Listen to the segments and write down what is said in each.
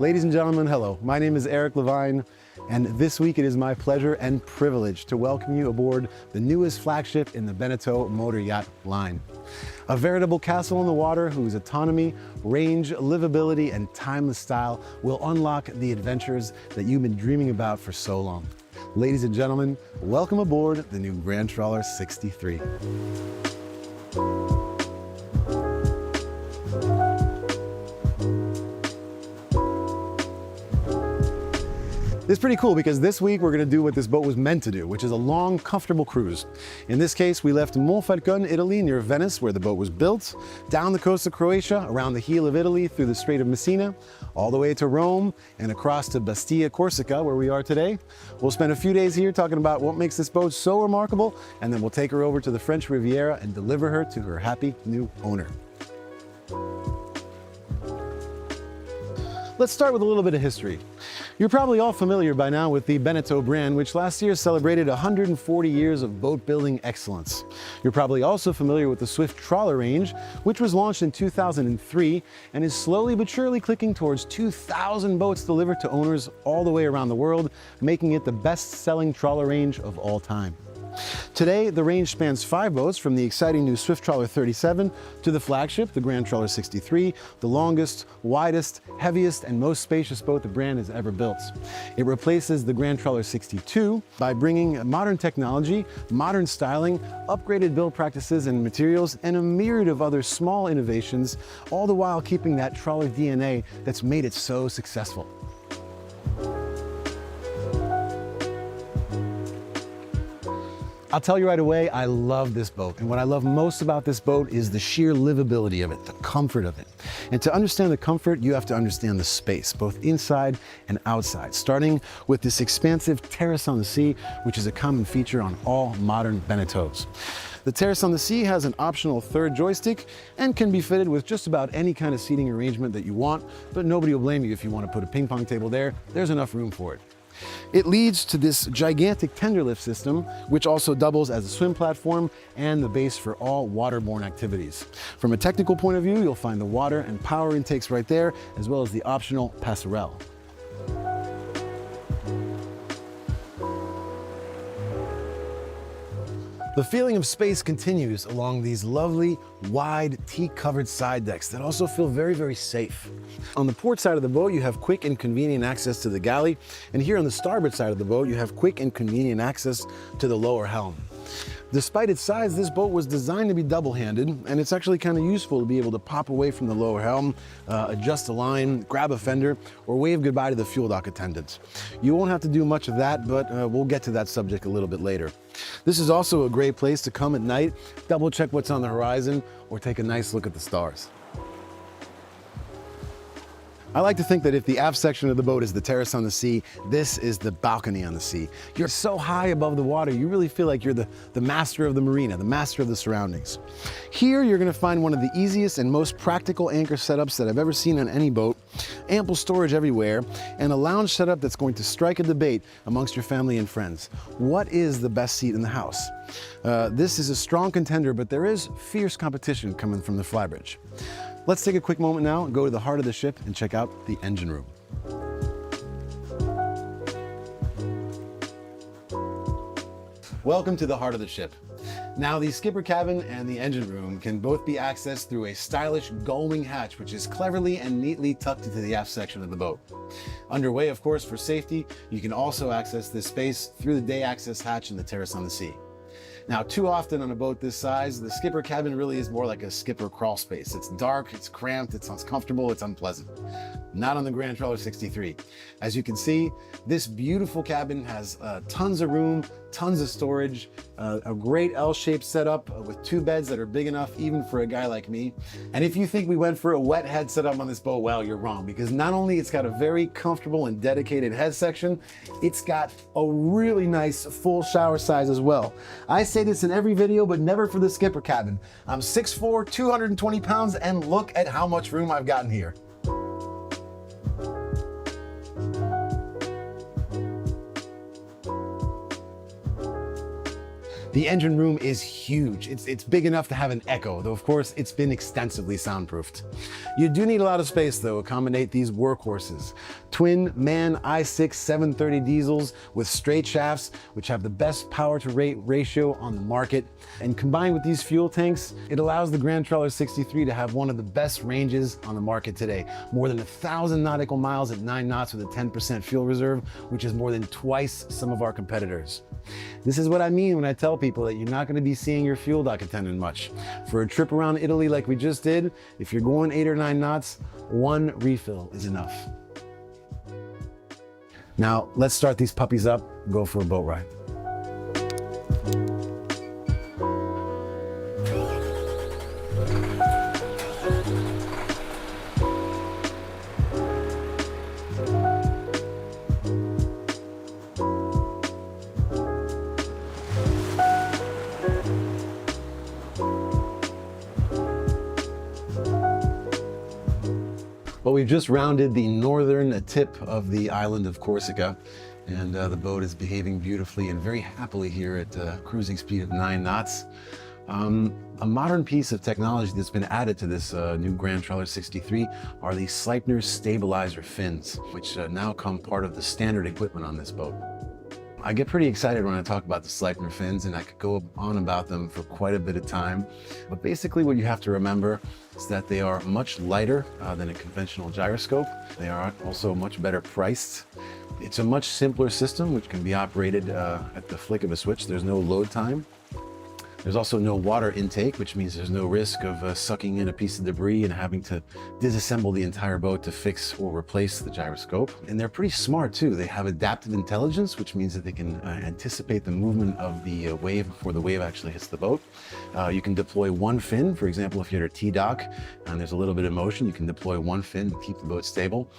Ladies and gentlemen, hello. My name is Eric Levine, and this week it is my pleasure and privilege to welcome you aboard the newest flagship in the Beneteau motor yacht line. A veritable castle in the water whose autonomy, range, livability, and timeless style will unlock the adventures that you've been dreaming about for so long. Ladies and gentlemen, welcome aboard the new Grand Trawler 63. It's pretty cool because this week we're going to do what this boat was meant to do, which is a long, comfortable cruise. In this case, we left Monfalcone, Italy, near Venice, where the boat was built, down the coast of Croatia, around the heel of Italy, through the Strait of Messina, all the way to Rome, and across to Bastia, Corsica, where we are today. We'll spend a few days here talking about what makes this boat so remarkable, and then we'll take her over to the French Riviera and deliver her to her happy new owner. Let's start with a little bit of history. You're probably all familiar by now with the Beneteau brand, which last year celebrated 140 years of boat building excellence. You're probably also familiar with the Swift Trawler range, which was launched in 2003 and is slowly but surely clicking towards 2,000 boats delivered to owners all the way around the world, making it the best-selling trawler range of all time. Today, the range spans 5 boats, from the exciting new Swift Trawler 37 to the flagship, the Grand Trawler 63, the longest, widest, heaviest, and most spacious boat the brand has ever built. It replaces the Grand Trawler 62 by bringing modern technology, modern styling, upgraded build practices and materials, and a myriad of other small innovations, all the while keeping that trawler DNA that's made it so successful. I'll tell you right away, I love this boat. And what I love most about this boat is the sheer livability of it, the comfort of it. And to understand the comfort, you have to understand the space, both inside and outside, starting with this expansive terrace on the sea, which is a common feature on all modern Beneteaus. The terrace on the sea has an optional third joystick and can be fitted with just about any kind of seating arrangement that you want, but nobody will blame you if you want to put a ping pong table there. There's enough room for it. It leads to this gigantic tender lift system, which also doubles as a swim platform and the base for all waterborne activities. From a technical point of view, you'll find the water and power intakes right there, as well as the optional passerelle. The feeling of space continues along these lovely, wide, teak-covered side decks that also feel very, very safe. On the port side of the boat, you have quick and convenient access to the galley, and here on the starboard side of the boat, you have quick and convenient access to the lower helm. Despite its size, this boat was designed to be double-handed, and it's actually kind of useful to be able to pop away from the lower helm, adjust a line, grab a fender, or wave goodbye to the fuel dock attendants. You won't have to do much of that, but we'll get to that subject a little bit later. This is also a great place to come at night, double check what's on the horizon, or take a nice look at the stars. I like to think that if the aft section of the boat is the terrace on the sea, this is the balcony on the sea. You're so high above the water, you really feel like you're the master of the marina, the master of the surroundings. Here, you're gonna find one of the easiest and most practical anchor setups that I've ever seen on any boat, ample storage everywhere, and a lounge setup that's going to strike a debate amongst your family and friends. What is the best seat in the house? This is a strong contender, but there is fierce competition coming from the Flybridge. Let's take a quick moment now and go to the heart of the ship and check out the engine room. Welcome to the heart of the ship. Now, the skipper cabin and the engine room can both be accessed through a stylish gull-wing hatch, which is cleverly and neatly tucked into the aft section of the boat. Underway, of course, for safety, you can also access this space through the day access hatch in the terrace on the sea. Now, too often on a boat this size, the skipper cabin really is more like a skipper crawl space. It's dark, it's cramped, it's uncomfortable, it's unpleasant. Not on the Grand Trawler 63. As you can see, this beautiful cabin has tons of room, tons of storage, a great L-shaped setup with 2 beds that are big enough even for a guy like me. And if you think we went for a wet head setup on this boat, well, you're wrong, because not only it's got a very comfortable and dedicated head section, it's got a really nice full shower size as well. I say this in every video, but never for the skipper cabin. I'm 6'4", 220 pounds, and look at how much room I've gotten here. The engine room is huge. It's big enough to have an echo, though of course it's been extensively soundproofed. You do need a lot of space though to accommodate these workhorses. Twin MAN i6 730 diesels with straight shafts, which have the best power to rate ratio on the market. And combined with these fuel tanks, it allows the Grand Trawler 63 to have one of the best ranges on the market today. More than 1,000 nautical miles at 9 knots with a 10% fuel reserve, which is more than twice some of our competitors. This is what I mean when I tell people that you're not going to be seeing your fuel dock attendant much. For a trip around Italy like we just did, if you're going 8 or 9 knots, one refill is enough. Now, let's start these puppies up and go for a boat ride. Well, we've just rounded the northern tip of the island of Corsica, and the boat is behaving beautifully and very happily here at a cruising speed of 9 knots. A modern piece of technology that's been added to this new Grand Trawler 63 are the Sleipner stabilizer fins, which now come part of the standard equipment on this boat. I get pretty excited when I talk about the Sleipner fins, and I could go on about them for quite a bit of time. But basically what you have to remember is that they are much lighter than a conventional gyroscope. They are also much better priced. It's a much simpler system which can be operated at the flick of a switch. There's no load time. There's also no water intake, which means there's no risk of sucking in a piece of debris and having to disassemble the entire boat to fix or replace the gyroscope. And they're pretty smart too. They have adaptive intelligence, which means that they can anticipate the movement of the wave before the wave actually hits the boat. You can deploy one fin. For example, if you're at a T-dock and there's a little bit of motion, you can deploy one fin to keep the boat stable.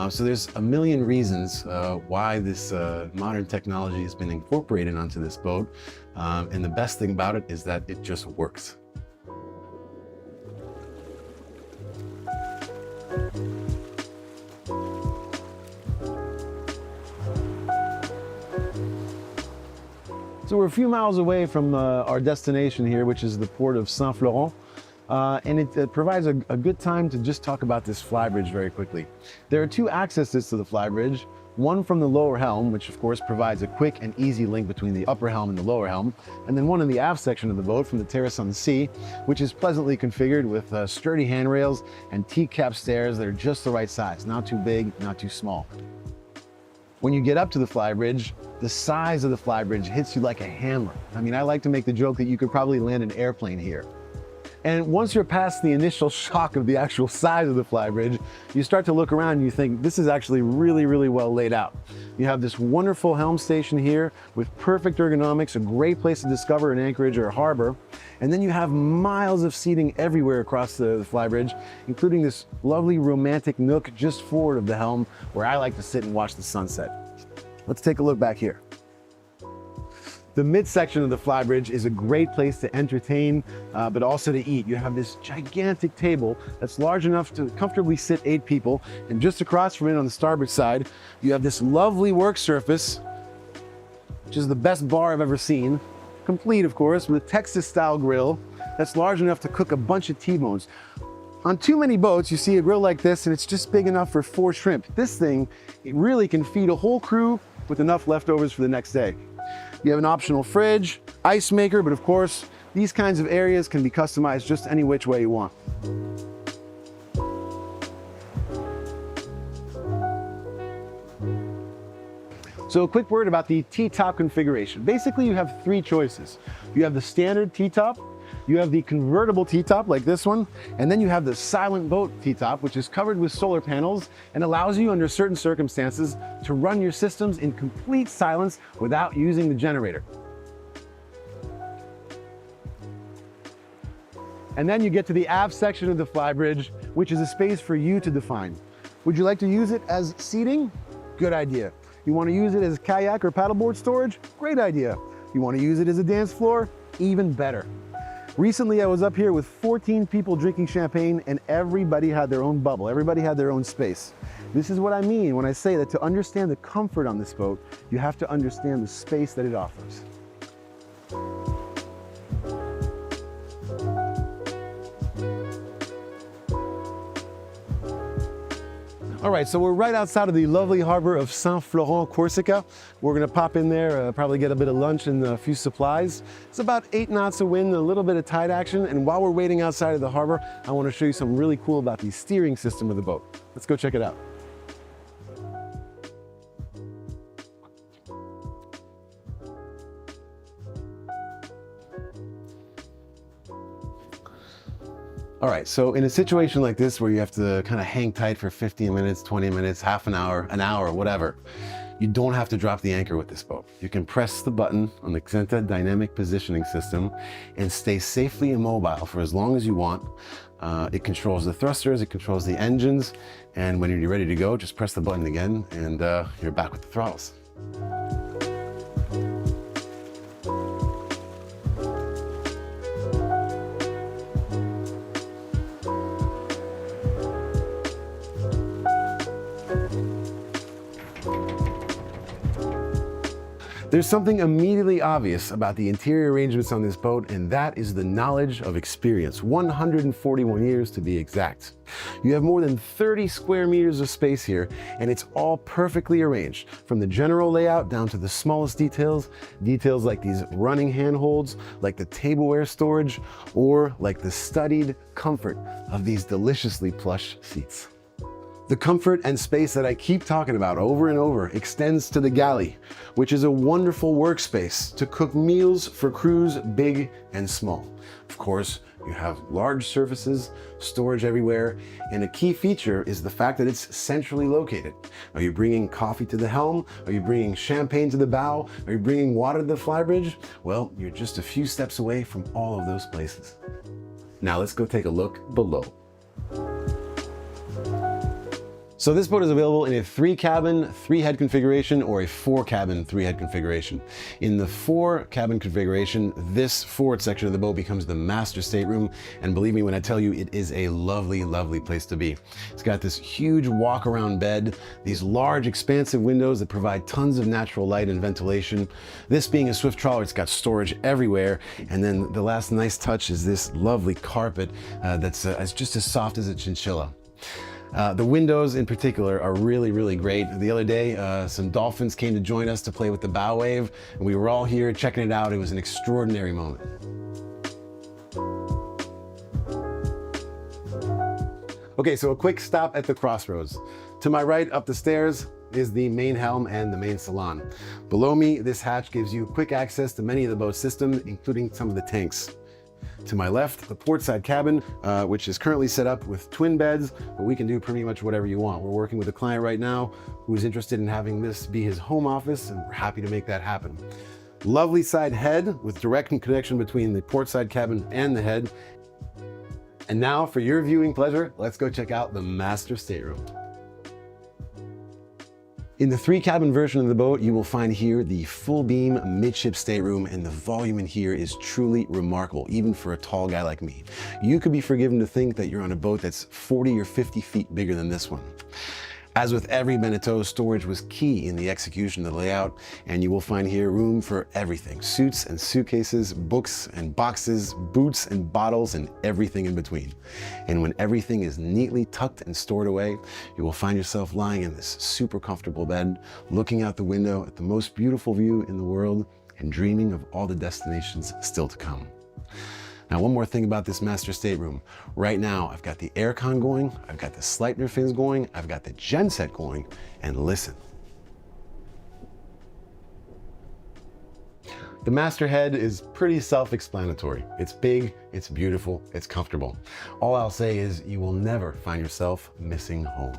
So there's a million reasons why this modern technology has been incorporated onto this boat. And the best thing about it is that it just works. So we're a few miles away from our destination here, which is the port of Saint-Florent. And it provides a good time to just talk about this Flybridge very quickly. There are two accesses to the Flybridge. One from the lower helm, which of course provides a quick and easy link between the upper helm and the lower helm, and then one in the aft section of the boat from the terrace on the sea, which is pleasantly configured with sturdy handrails and T-cap stairs that are just the right size, not too big, not too small. When you get up to the Flybridge, the size of the Flybridge hits you like a hammer. I mean, I like to make the joke that you could probably land an airplane here. And once you're past the initial shock of the actual size of the Flybridge, you start to look around and you think, this is actually really, really well laid out. You have this wonderful helm station here with perfect ergonomics, a great place to discover an anchorage or a harbor. And then you have miles of seating everywhere across the Flybridge, including this lovely romantic nook just forward of the helm where I like to sit and watch the sunset. Let's take a look back here. The midsection of the Flybridge is a great place to entertain, but also to eat. You have this gigantic table that's large enough to comfortably sit 8 people. And just across from it on the starboard side, you have this lovely work surface, which is the best bar I've ever seen. Complete, of course, with a Texas-style grill that's large enough to cook a bunch of T-bones. On too many boats, you see a grill like this, and it's just big enough for 4 shrimp. This thing, it really can feed a whole crew with enough leftovers for the next day. You have an optional fridge, ice maker, but of course, these kinds of areas can be customized just any which way you want. So a quick word about the T-top configuration. Basically, you have 3 choices. You have the standard T-top, you have the convertible T-top like this one, and then you have the silent boat T-top, which is covered with solar panels and allows you under certain circumstances to run your systems in complete silence without using the generator. And then you get to the aft section of the Flybridge, which is a space for you to define. Would you like to use it as seating? Good idea. You want to use it as kayak or paddleboard storage? Great idea. You want to use it as a dance floor? Even better. Recently, I was up here with 14 people drinking champagne, and everybody had their own bubble. Everybody had their own space. This is what I mean when I say that to understand the comfort on this boat, you have to understand the space that it offers. All right, so we're right outside of the lovely harbor of Saint-Florent, Corsica. We're gonna pop in there, probably get a bit of lunch and a few supplies. It's about 8 knots of wind, a little bit of tide action, and while we're waiting outside of the harbor, I wanna show you something really cool about the steering system of the boat. Let's go check it out. All right, so in a situation like this where you have to kind of hang tight for 15 minutes, 20 minutes, half an hour, whatever, you don't have to drop the anchor with this boat. You can press the button on the Xenta dynamic positioning system and stay safely immobile for as long as you want. It controls the thrusters, it controls the engines, and when you're ready to go, just press the button again and you're back with the throttles. There's something immediately obvious about the interior arrangements on this boat, and that is the knowledge of experience, 141 years to be exact. You have more than 30 square meters of space here, and it's all perfectly arranged, from the general layout down to the smallest details, details like these running handholds, like the tableware storage, or like the studied comfort of these deliciously plush seats. The comfort and space that I keep talking about over and over extends to the galley, which is a wonderful workspace to cook meals for crews big and small. Of course, you have large surfaces, storage everywhere, and a key feature is the fact that it's centrally located. Are you bringing coffee to the helm? Are you bringing champagne to the bow? Are you bringing water to the Flybridge? Well, you're just a few steps away from all of those places. Now let's go take a look below. So this boat is available in a 3-cabin, 3-head configuration or a 4-cabin, 3-head configuration. In the 4-cabin configuration, this forward section of the boat becomes the master stateroom, and believe me when I tell you, it is a lovely, lovely place to be. It's got this huge walk-around bed, these large expansive windows that provide tons of natural light and ventilation. This being a swift trawler, it's got storage everywhere, and then the last nice touch is this lovely carpet that's just as soft as a chinchilla. The windows in particular are really, really great. The other day, some dolphins came to join us to play with the bow wave, and we were all here checking it out. It was an extraordinary moment. Okay, so a quick stop at the crossroads. To my right, up the stairs, is the main helm and the main salon. Below me, this hatch gives you quick access to many of the boat's systems, including some of the tanks. To my left, the portside cabin, which is currently set up with twin beds, but we can do pretty much whatever you want. We're working with a client right now who's interested in having this be his home office, and we're happy to make that happen. Lovely side head with direct connection between the portside cabin and the head. And now for your viewing pleasure, let's go check out the master stateroom. In the 3-cabin version of the boat, you will find here the full beam midship stateroom, and the volume in here is truly remarkable, even for a tall guy like me. You could be forgiven to think that you're on a boat that's 40 or 50 feet bigger than this one. As with every Beneteau, storage was key in the execution of the layout, and you will find here room for everything. Suits and suitcases, books and boxes, boots and bottles, and everything in between. And when everything is neatly tucked and stored away, you will find yourself lying in this super comfortable bed, looking out the window at the most beautiful view in the world, and dreaming of all the destinations still to come. Now, one more thing about this master stateroom. Right now, I've got the aircon going, I've got the Sleipner fins going, I've got the genset going, and listen. The master head is pretty self-explanatory. It's big, it's beautiful, it's comfortable. All I'll say is you will never find yourself missing home.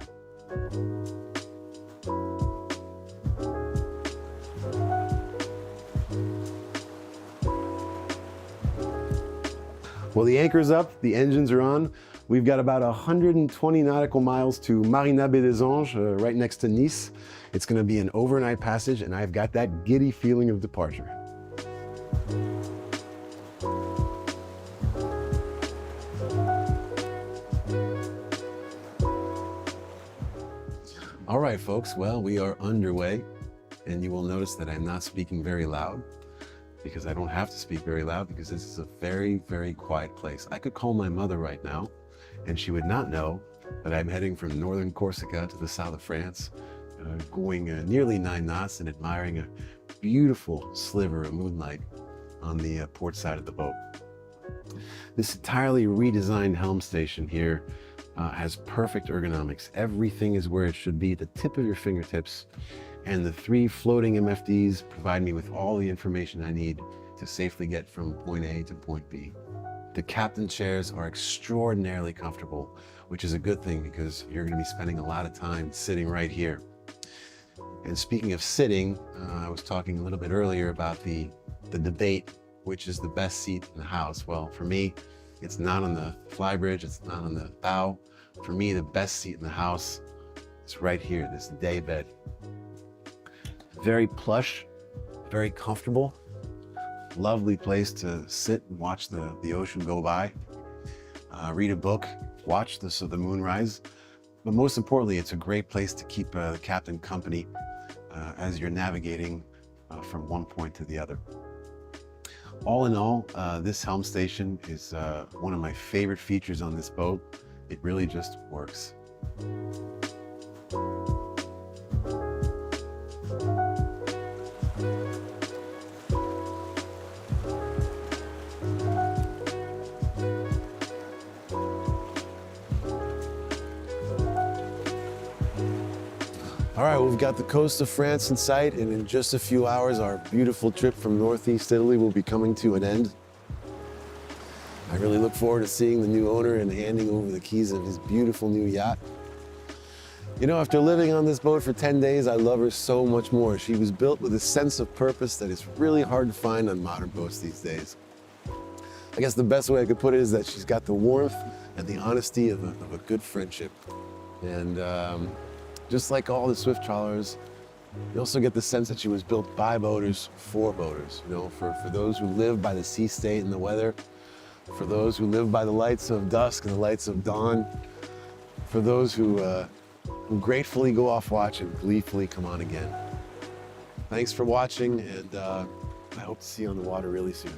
Well, the anchor's up, the engines are on. We've got about 120 nautical miles to Marina Baie des Anges, right next to Nice. It's gonna be an overnight passage, and I've got that giddy feeling of departure. All right, folks, well, we are underway, and you will notice that I'm not speaking very loud, because I don't have to speak very loud, because this is a very, very quiet place. I could call my mother right now, and she would not know that I'm heading from northern Corsica to the south of France, going nearly 9 knots and admiring a beautiful sliver of moonlight on the port side of the boat. This entirely redesigned helm station here has perfect ergonomics. Everything is where it should be, at the tip of your fingertips, and the 3 floating MFDs provide me with all the information I need to safely get from point A to point B. The captain chairs are extraordinarily comfortable, which is a good thing because you're going to be spending a lot of time sitting right here. And speaking of sitting, I was talking a little bit earlier about the debate, which is the best seat in the house. Well, for me, it's not on the Flybridge, it's not on the bow. For me, the best seat in the house is right here, this day bed. Very plush, very comfortable. Lovely place to sit and watch the ocean go by, read a book, watch the moonrise. But most importantly, it's a great place to keep the captain company as you're navigating from one point to the other. All in all, this helm station is one of my favorite features on this boat. It really just works. All right, we've got the coast of France in sight, and in just a few hours, our beautiful trip from Northeast Italy will be coming to an end. I really look forward to seeing the new owner and handing over the keys of his beautiful new yacht. You know, after living on this boat for 10 days, I love her so much more. She was built with a sense of purpose that is really hard to find on modern boats these days. I guess the best way I could put it is that she's got the warmth and the honesty of a good friendship. And just like all the swift trawlers, you also get the sense that she was built by boaters for boaters. You know, for those who live by the sea state and the weather, for those who live by the lights of dusk and the lights of dawn, for those who gratefully go off watch and gleefully come on again. Thanks for watching, and I hope to see you on the water really soon.